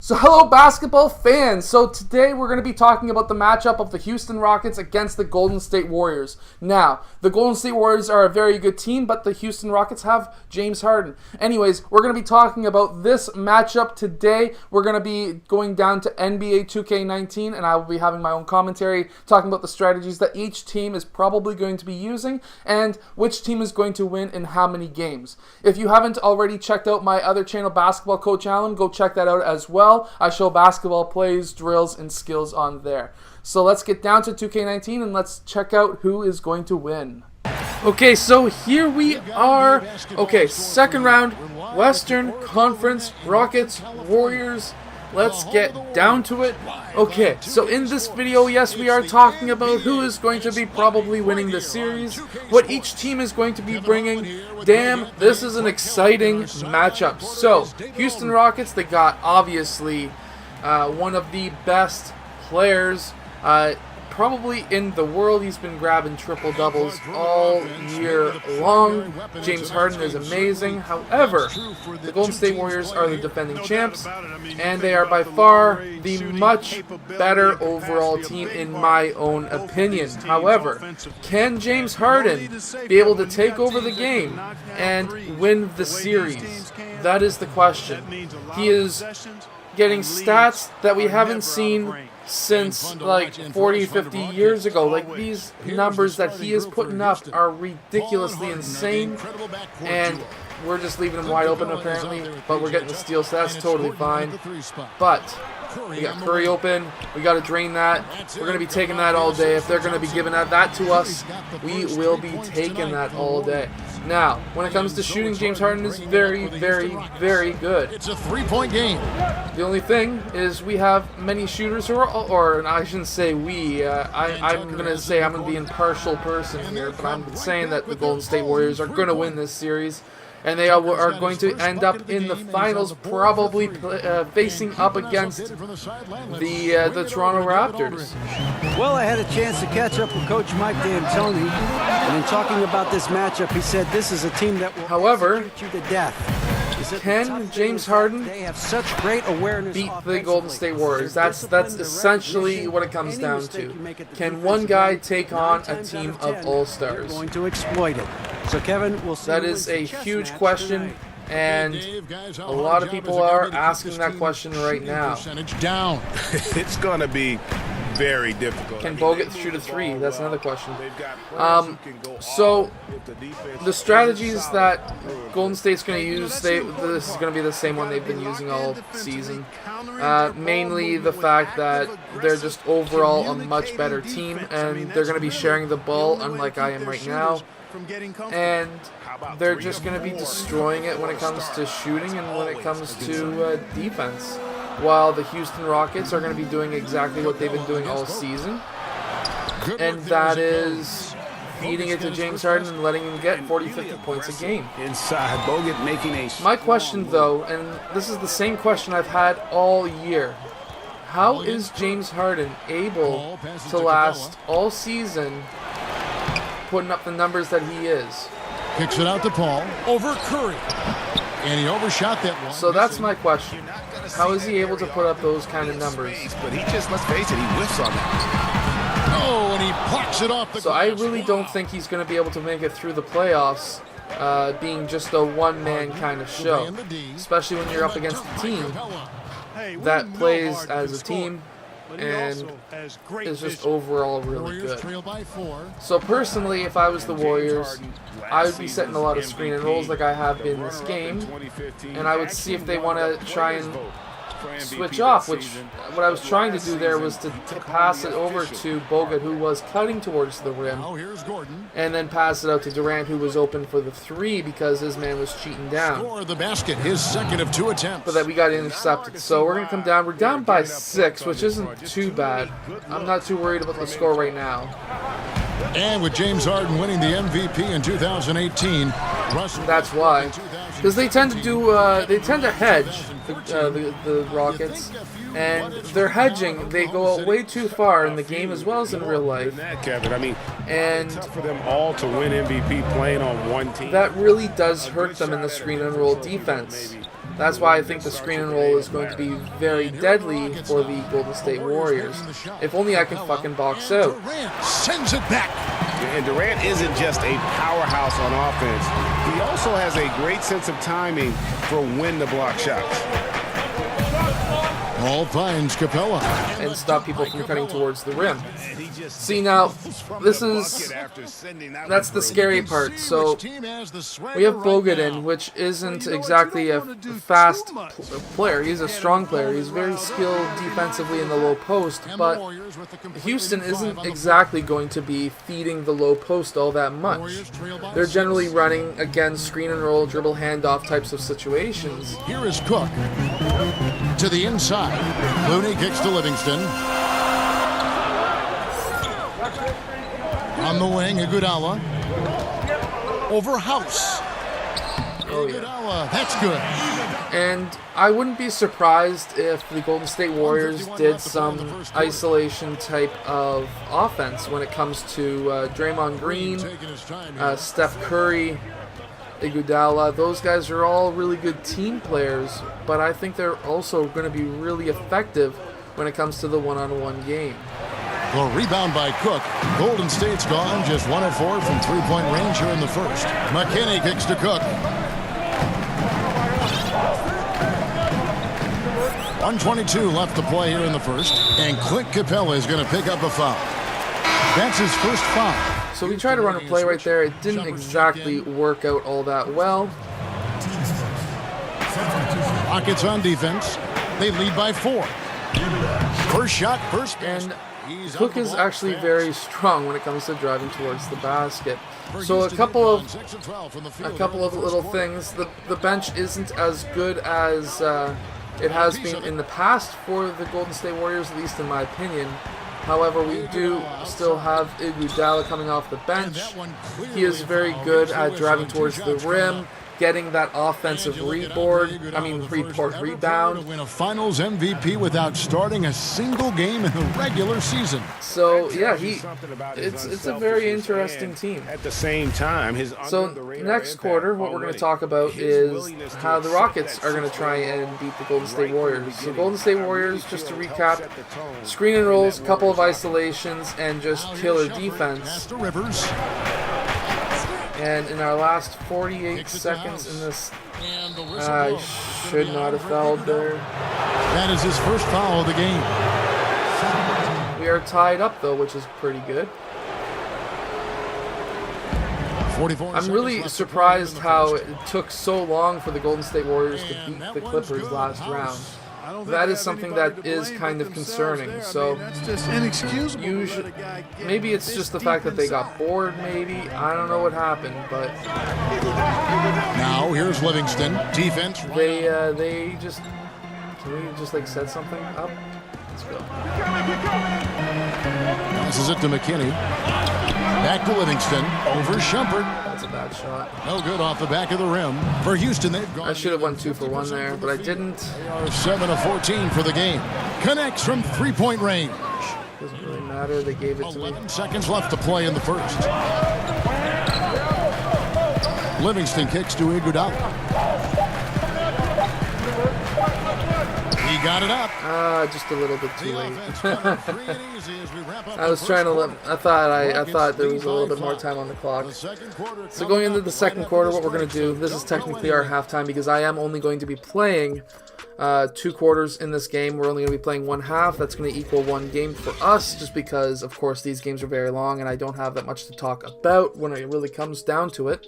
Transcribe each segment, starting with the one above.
So hello basketball fans, so today we're going to be talking about the matchup of the Houston Rockets against the Golden State Warriors. Now, the Golden State Warriors are a very good team, but the Houston Rockets have James Harden. Anyways, we're going to be talking about this matchup today. We're going to be going down to NBA 2K19, and I will be having my own commentary, talking about the strategies that each team is probably going to be using, and which team is going to win in how many games. If you haven't already checked out my other channel, Basketball Coach Allen, go check that out as well. I show basketball plays, drills, and skills on there. So let's get down to 2K19 and let's check out who is going to win. Okay, so here we are. Okay, second round, Western Conference, Rockets, Warriors. Let's get down to it. Okay, so in this video, yes, we are talking about who is going to be probably winning the series, what each team is going to be bringing. Damn, this is an exciting matchup. So, Houston Rockets, they got obviously one of the best players probably in the world. He's been grabbing triple-doubles all year long. James Harden is amazing. However, the Golden State Warriors are the defending champs, and they are by far the much better overall team in my own opinion. However, can James Harden be able to take over the game and win the series? That is the question. He is getting stats that we haven't seen since like 40, 50 years ago. Like, these numbers that he is putting up are ridiculously insane, and we're just leaving him wide open apparently, but we're getting the steal, so that's totally fine. But we got Curry open, we got to drain that. We're going to be taking that all day. If they're going to be giving that to us, we will be taking that all day. Now, when it comes to shooting, James Harden is very, very, very good. It's a three-point game. The only thing is we have many shooters who are, or I shouldn't say we, I'm going to say I'm going to be an impartial person here, but I'm saying that the Golden State Warriors are going to win this series, and they are going to end up in the finals, probably facing up against the Toronto Raptors. Well, I had a chance to catch up with Coach Mike D'Antoni, and in talking about this matchup, he said this is a team that will execute you to death. Can James Harden they have such great awareness beat the Golden State Warriors? That's essentially what it comes down to. Can one guy take on a team of all-stars? Going to exploit it. So Kevin, we'll see. That is a huge question, and a lot of people are asking that question right now. It's going to be very difficult. Can Bogut shoot a three? That's another question. So the strategies that Golden State's going to use, this is going to be the same one they've been using all season. Mainly the fact that they're just overall a much better team, and they're going to be sharing the ball, unlike I am right now. And they're just going to be destroying it when it comes to shooting and when it comes to defense. While the Houston Rockets are going to be doing exactly what they've been doing all season, and that is feeding it to James Harden and letting him get 40, 50 points a game. Inside, Bogut making a... My question, though, and this is the same question I've had all year, how is James Harden able to last all season putting up the numbers that he is? Kicks it out to Paul, over Curry, and he overshot that one. So that's my question. How is he able to put up those kind of numbers? But he just, let's face it, he whiffs on that. Oh, and he plucks it off the So I really don't think he's going to be able to make it through the playoffs, being just a one-man kind of show, especially when you're up against a team that plays as a team and is just overall really good. So personally, if I was the Warriors, I would be setting a lot of screen and rolls like I have in this game, and I would see if they want to try and switch off, which what I was trying to do there was to pass it over to Bogut, who was cutting towards the rim, and then pass it out to Durant, who was open for the three because his man was cheating down. The basket, his second of 2 attempts. But that we got intercepted. So we're going to come down. We're down by 6, which isn't too bad. I'm not too worried about the score right now. And with James Harden winning the MVP in 2018, that's why, because they tend to hedge the Rockets, and they're hedging. They go out way too far in the game as well as in real life. Kevin, I mean, and for them all to win MVP playing on one team, that really does hurt them in the screen and roll defense. That's why I think the screen and roll is going to be very deadly for the Golden State Warriors. If only I can fucking box out. Sends it back. And Durant isn't just a powerhouse on offense. He also has a great sense of timing for when to block shots. Ball finds Capella. And stop people from cutting towards the rim. See, now, that's the scary part. So, we have Bogadin, which isn't exactly a fast player. He's a strong player. He's very skilled defensively in the low post, but Houston isn't exactly going to be feeding the low post all that much. They're generally running against screen and roll, dribble handoff types of situations. Here is Cook. To the inside. Looney kicks to Livingston. On the wing, Iguodala. Over House. Oh, yeah. Iguodala, that's good. And I wouldn't be surprised if the Golden State Warriors did some isolation type of offense when it comes to Draymond Green, Steph Curry, Iguodala. Those guys are all really good team players, but I think they're also going to be really effective when it comes to the one-on-one game. The rebound by Cook. Golden State's gone just 1 of 4 from three-point range here in the first. McKinney kicks to Cook. 1:22 left to play here in the first. And Clint Capella is going to pick up a foul. That's his first foul. So we tried to run a play right there. It didn't exactly work out all that well. Rockets on defense. They lead by 4. First shot, first miss. And Cook is actually very strong when it comes to driving towards the basket. So a couple of little things. The bench isn't as good as it has been in the past for the Golden State Warriors, at least in my opinion. However, we do still have Iguodala coming off the bench. He is very good at driving towards the rim, getting that offensive rebound. Win a Finals MVP without starting a single game in the regular season. So yeah, it's a very interesting team. At the same time, so next quarter, what we're going to talk about is how the Rockets are going to try and beat the Golden State Warriors. So Golden State Warriors, just to recap, screen and rolls, couple of isolations, and just killer defense. And in our last 48 seconds in this, I should not have fouled there. That is his first foul of the game. We are tied up, though, which is pretty good. I'm really surprised how it took so long for the Golden State Warriors to beat the Clippers last round. That is something that is kind of concerning. So usually, maybe it's just the fact that they got bored. Maybe I don't know what happened, but now here's Livingston. Defense. They just can we just like set something up? Let's go. Passes it to McKinney. Back to Livingston. Over Shumpert. That's a bad shot. No good off the back of the rim. For Houston, they've gone. I should have won 2 for 1 there, but I didn't. They are 7 of 14 for the game. Connects from three-point range. Doesn't really matter. They gave it to me. 11 seconds left to play in the first. Livingston kicks to Iguodala. He got it up. Just a little bit too late. I was trying to I thought there was a little bit more time on the clock. So going into the second quarter, what we're going to do, this is technically our halftime because I am only going to be playing 2 quarters in this game. We're only going to be playing 1 half. That's going to equal 1 game for us just because, of course, these games are very long and I don't have that much to talk about when it really comes down to it.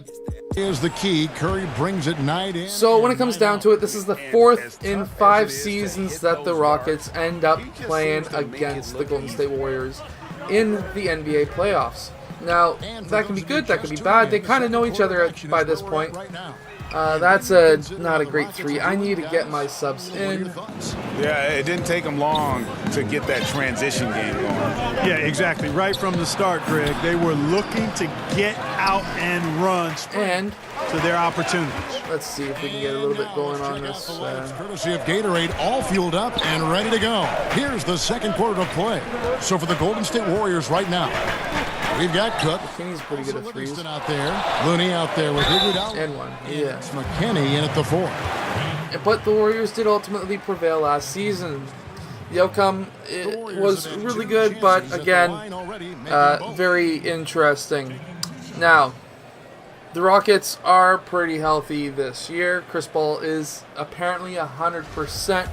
Here's the key. Curry brings it night in. So when it comes down to it, this is the 4th in 5 seasons that the Rockets end up playing against the Golden State Warriors in the NBA playoffs. Now, that can be good, that can be bad. They kind of know each other by this point. That's not a great 3. I need to get my subs in. Yeah, it didn't take them long to get that transition game going. Yeah, exactly. Right from the start, Greg, they were looking to get out and run and to their opportunities. Let's see if we can get a little bit going on this. Courtesy of Gatorade, all fueled up and ready to go. Here's the second quarter of play. So for the Golden State Warriors right now, we've got Cook. McKinney's pretty good at threes. Out there. Looney out there with Iguodala. And 1. Yeah. It's McKinney in at the 4. but the Warriors did ultimately prevail last season. The outcome was really good, but again, very interesting. Now, the Rockets are pretty healthy this year. Chris Paul is apparently 100%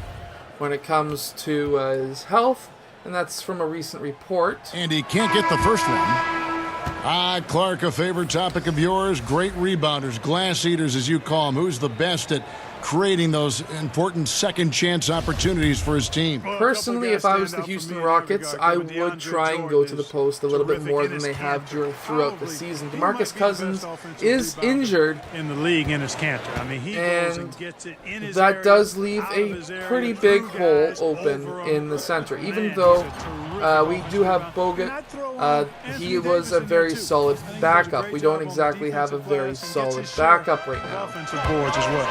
when it comes to his health, and that's from a recent report. And he can't get the first one. Clark, a favorite topic of yours. Great rebounders, glass eaters as you call them. Who's the best at creating those important second chance opportunities for his team? Personally, if I was the Houston Rockets, I would try and go to the post a little bit more than they have throughout the season. DeMarcus Cousins is injured in the league in his canter. I mean, he goes and gets it in his that area, does leave out of his a area, pretty true big hole guys open over in on the the center. floor. Even Man, though he's a terrific we do have Bogut, he was a very solid backup. We don't exactly have a very solid backup right now. Offensive boards as well.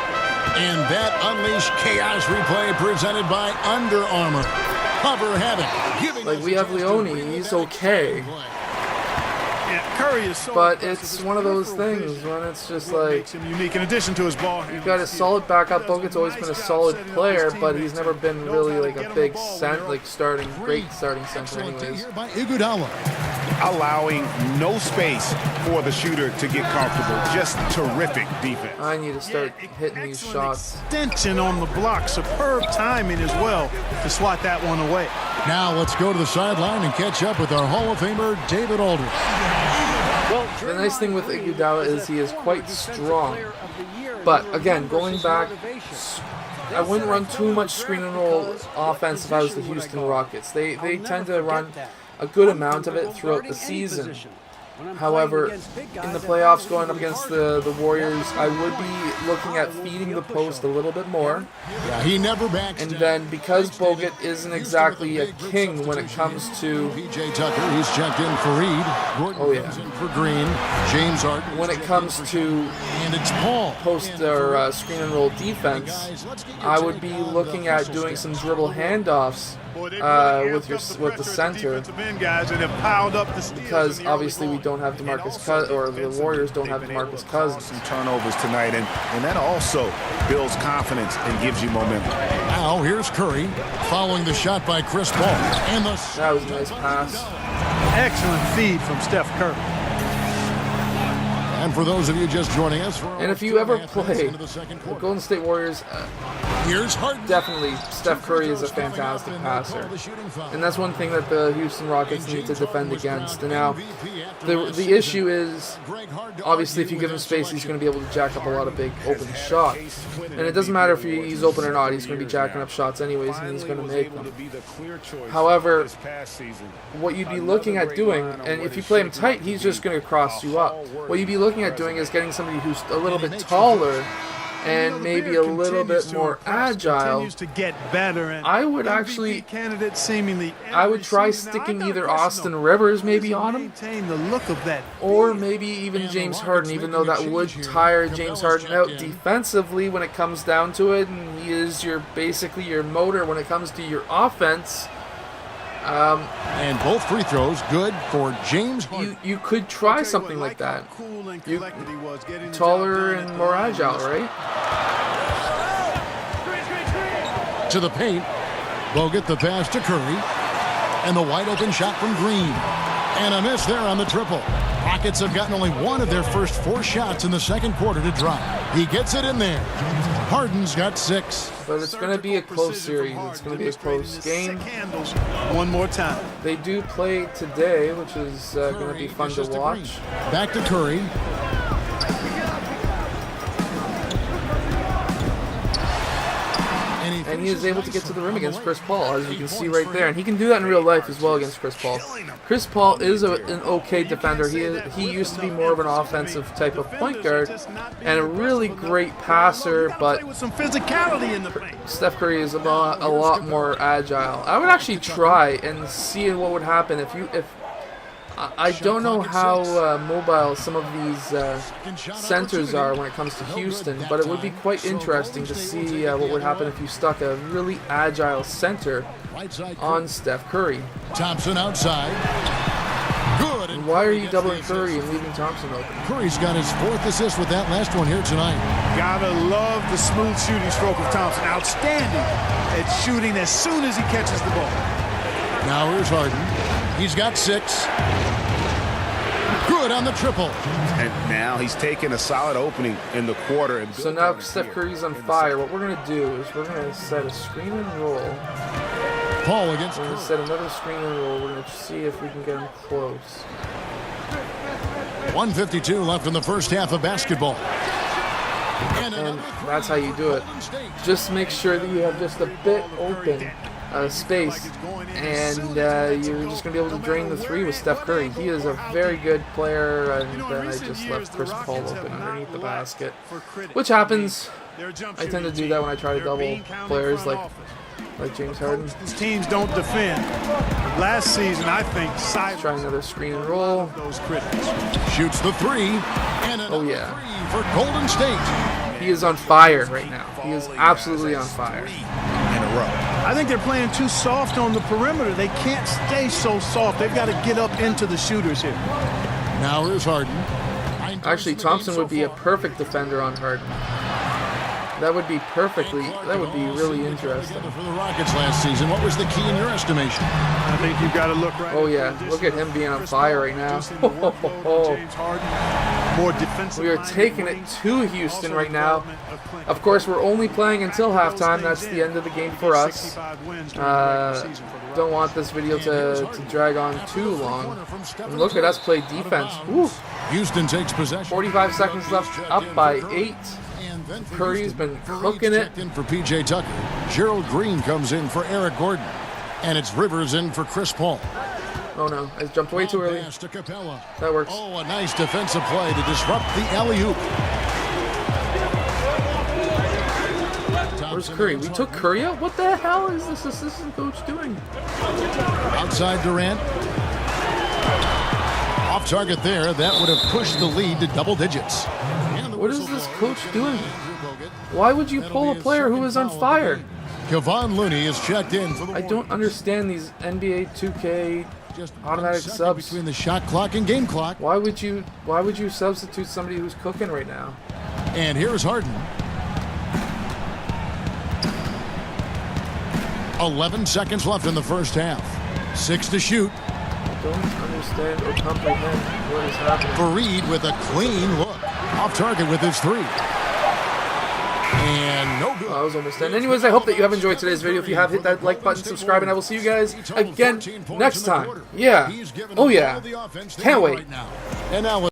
And that Unleash Chaos replay presented by Under Armour. Cover heaven. Like, we have Leone, he's okay. Yeah, Curry is so But it's one of those things when it's just like, makes him unique in addition to his ball. you've got a solid backup. Bogut's always been a solid player, but he's never been really like a big great starting center anyways. By Iguodala. Allowing no space for the shooter to get comfortable. Just terrific defense. I need to start hitting these shots. Extension on the block. Superb timing as well to swat that one away. Now let's go to the sideline and catch up with our Hall of Famer, David Aldridge. The nice thing with Iguodala is he is quite strong. But again, going back, I wouldn't run too much screen and roll offense if I was the Houston Rockets. They tend to run a good amount of it throughout the season. However, in the playoffs going up against the Warriors, I would be looking at feeding the post a little bit more. Yeah, he never backs And down. then because Bogut isn't exactly a king when it comes to PJ Tucker, he's checked in for Reed. Gordon comes in for Green. James Harden. when it comes to And it's Paul. post or screen and roll defense, I would be looking at doing some dribble handoffs with the center, because obviously we don't have DeMarcus Cousins, or the Warriors don't have DeMarcus Cousins. Some turnovers tonight, and that also builds confidence and gives you momentum. Now here's Curry following the shot by Chris Paul. And That was a nice pass. Excellent feed from Steph Curry. And for those of you just joining us, And if you ever play the Golden State Warriors, here's Harden. definitely Steph Curry is a fantastic passer. And that's one thing that the Houston Rockets need to defend against. And now, the issue is, obviously, if you give him space, he's going to be able to jack up a lot of big open shots. And it doesn't matter if he's open or not, he's going to be jacking up shots anyways, and he's going to make them. However, what you'd be looking at doing, and if you play him tight, he's just going to cross you up. What you'd be looking at doing is getting somebody who's a little bit taller and maybe a little bit more agile. To get better, and I would actually, candidate seemingly I would try sticking either Austin Rivers maybe on him, maintain the look of that, or maybe even James Harden, even though that would tire James Harden out defensively when it comes down to it, and he is basically your motor when it comes to your offense. And both free throws good for James Harden. You could try something like that. You taller and more agile, right? To the paint. Bogut the pass to Curry. And the wide open shot from Green. And a miss there on the triple. Rockets have gotten only one of their first 4 shots in the second quarter to drop. He gets it in there. Harden's got 6. But it's going to be a close series. It's going to be a close game. One more time. They do play today, which is going to be fun to watch. Back to Curry. And he is able to get to the rim against Chris Paul, as you can see right there. And he can do that in real life as well against Chris Paul. Chris Paul is an okay defender. He used to be more of an offensive type of point guard and a really great passer, but With some physicality in the paint. Steph Curry is a lot more agile. I would actually try and see what would happen if I don't know how mobile some of these centers are when it comes to Houston, but it would be quite interesting to see what would happen if you stuck a really agile center on Steph Curry. Thompson outside. Good. And why are you doubling Curry and leaving Thompson open? Curry's got his 4th assist with that last one here tonight. Gotta love the smooth shooting stroke of Thompson. Outstanding at shooting as soon as he catches the ball. Now here's Harden. He's got 6. Good on the triple. And now he's taking a solid opening in the quarter. And So now Steph Curry's on fire. What we're going to do is we're going to set a screen and roll. Paul against We're going Curry. to set another screen and roll. We're going to see if we can get him close. 1:52 left in the first half of basketball. And that's how you do it. Just make sure that you have just a bit open space, and you're just going to be able to drain the 3 with Steph Curry. He is a very good player, and then I just left Chris Paul open underneath the basket, which happens. I tend to do that when I try to double players like James Harden. These teams don't defend. Last season, I think, Try another screen and roll. those critics. Shoots the 3. And Oh yeah, 3 for Golden State. he is on fire right now. He is absolutely on fire. in a row. I think they're playing too soft on the perimeter. They can't stay so soft. They've got to get up into the shooters here. Now here's Harden. Actually, Thompson would be a perfect defender on Harden. That would be really interesting. For the Rockets last season, what was the key in your estimation? I think you've got to look right. Oh yeah, look at him being on fire right now. James Harden, more defensive. We are taking it to Houston right now. Of course, we're only playing until halftime. That's the end of the game for us. Don't want this video to drag on too long. And look at us play defense. Woo. Houston takes possession. 45 seconds left, up by 8. Curry's been cooking it. In for P.J. Tucker. Gerald Green comes in for Eric Gordon. And it's Rivers in for Chris Paul. Oh no, I jumped way too early. To Capella. That works. Oh, a nice defensive play to disrupt the alley-oop. Where's Curry? We took Curry out? What the hell is this assistant coach doing? Outside Durant. Off target there. That would have pushed the lead to double digits. What is this coach doing? Why would you pull a player who is on fire? Kevon Looney is checked in for the I don't understand these NBA 2K Just automatic 1 second subs. between the shot clock and game clock. Why would you substitute somebody who's cooking right now? And here's Harden. 11 seconds left in the first half. 6 to shoot. I don't understand or comprehend what is happening. Fareed with a clean look. Off target with his 3. And no good. Oh, I was almost done. Anyways, I hope that you have enjoyed today's video. If you have, hit that like button, subscribe, and I will see you guys again next time. Yeah. Oh yeah. Can't wait. And now